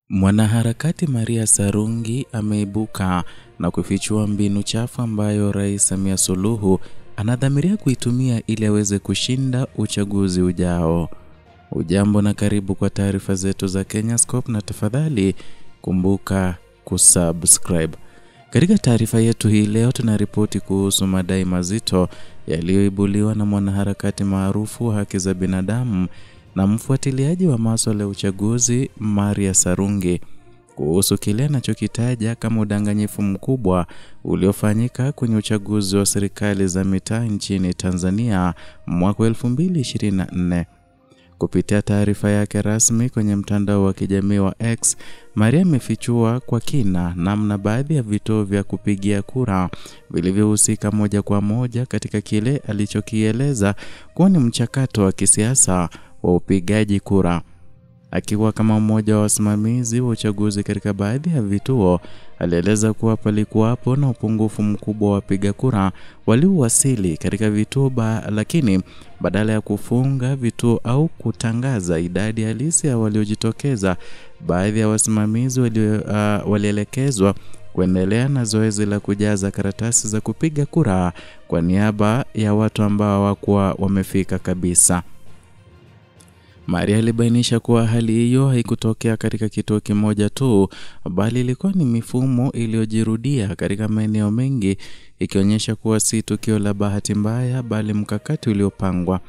Mwanaharakati Maria Sarungi ameibuka na kufichua mbinu chafu ambayo Rais Samia Suluhu anadhamiria kuitumia ili aweze kushinda uchaguzi ujao. Ujambo na karibu kwa taarifa zetu za Kenyascope, na tafadhali kumbuka kusubscribe. Katika taarifa yetu hii leo tunaripoti kuhusu madai mazito yaliyoibuliwa na mwanaharakati maarufu wa haki za binadamu na mfuatiliaji wa masuala ya uchaguzi Maria Sarungi kuhusu kile anachokitaja kama udanganyifu mkubwa uliofanyika kwenye uchaguzi wa serikali za mitaa nchini Tanzania mwaka 2024. Kupitia taarifa yake rasmi kwenye mtandao wa kijamii wa X, Maria amefichua kwa kina namna baadhi ya vituo vya kupigia kura vilivyohusika moja kwa moja katika kile alichokieleza kuwa ni mchakato wa kisiasa wa upigaji kura. Akiwa kama mmoja wa wasimamizi wa uchaguzi katika baadhi ya vituo, alieleza kuwa palikuwapo na upungufu mkubwa wa wapiga kura waliowasili katika vituo, lakini badala ya kufunga vituo au kutangaza idadi halisi ya waliojitokeza, baadhi ya wasimamizi walielekezwa kuendelea na zoezi la kujaza karatasi za kupiga kura kwa niaba ya watu ambao hawakuwa wamefika kabisa. Maria alibainisha kuwa hali hiyo haikutokea katika kituo kimoja tu, bali ilikuwa ni mifumo iliyojirudia katika maeneo mengi, ikionyesha kuwa si tukio la bahati mbaya bali mkakati uliopangwa.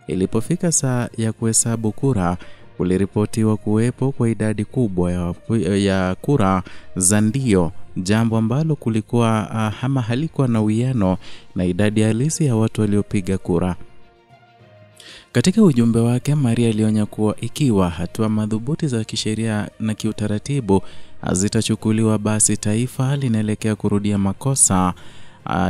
Ilipofika saa ya kuhesabu kura, kuliripotiwa kuwepo kwa idadi kubwa ya kura za ndio, jambo ambalo kulikuwa halikuwa na uwiano na idadi halisi ya watu waliopiga kura. Katika ujumbe wake, Maria alionya kuwa ikiwa hatua madhubuti za kisheria na kiutaratibu hazitachukuliwa, basi taifa linaelekea kurudia makosa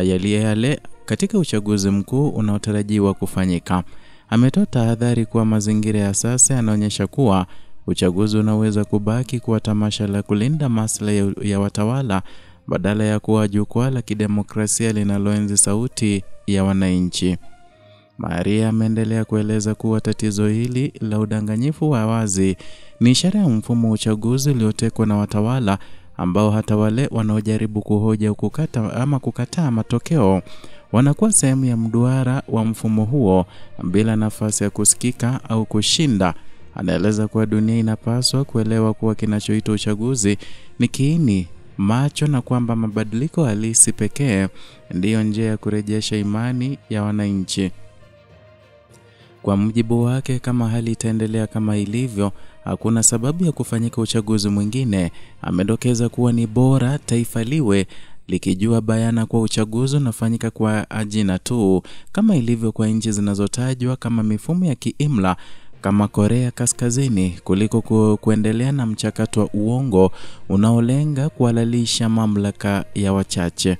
yale katika uchaguzi mkuu unaotarajiwa kufanyika. Ametoa tahadhari kuwa mazingira ya sasa yanaonyesha kuwa uchaguzi unaweza kubaki kuwa tamasha la kulinda maslahi ya watawala badala ya kuwa jukwaa la kidemokrasia linaloenzi sauti ya wananchi. Maria ameendelea kueleza kuwa tatizo hili la udanganyifu wa wazi ni ishara ya mfumo wa uchaguzi uliotekwa na watawala ambao hata wale wanaojaribu kuhoja kukataa matokeo wanakuwa sehemu ya mduara wa mfumo huo bila nafasi ya kusikika au kushinda. Anaeleza kuwa dunia inapaswa kuelewa kuwa kinachoitwa uchaguzi ni kiini macho na kwamba mabadiliko halisi pekee ndiyo njia ya kurejesha imani ya wananchi. Kwa mujibu wake, kama hali itaendelea kama ilivyo, hakuna sababu ya kufanyika uchaguzi mwingine. Amedokeza kuwa ni bora taifa liwe likijua bayana kwa uchaguzi unafanyika kwa ajina tu, kama ilivyo kwa nchi zinazotajwa kama mifumo ya kiimla kama Korea Kaskazini, kuliko kuendelea na mchakato wa uongo unaolenga kuhalalisha mamlaka ya wachache.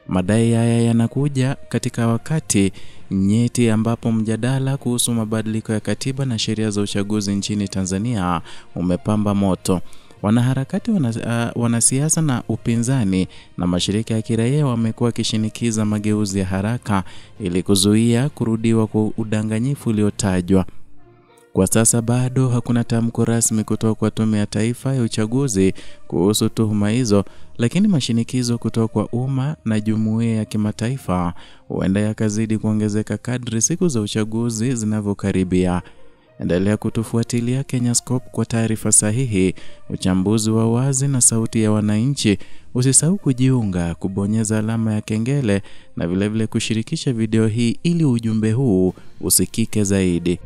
Madai haya yanakuja katika wakati nyeti ambapo mjadala kuhusu mabadiliko ya katiba na sheria za uchaguzi nchini Tanzania umepamba moto. Wanaharakati, wanasiasa na upinzani na mashirika ya kiraia wamekuwa wakishinikiza mageuzi ya haraka ili kuzuia kurudiwa kwa udanganyifu uliotajwa. Kwa sasa bado hakuna tamko rasmi kutoka kwa Tume ya Taifa ya Uchaguzi kuhusu tuhuma hizo, lakini mashinikizo kutoka kwa umma na jumuiya ya kimataifa huenda yakazidi kuongezeka kadri siku za uchaguzi zinavyokaribia. Endelea kutufuatilia Kenyascope kwa taarifa sahihi, uchambuzi wa wazi na sauti ya wananchi. Usisahau kujiunga, kubonyeza alama ya kengele na vilevile kushirikisha video hii ili ujumbe huu usikike zaidi.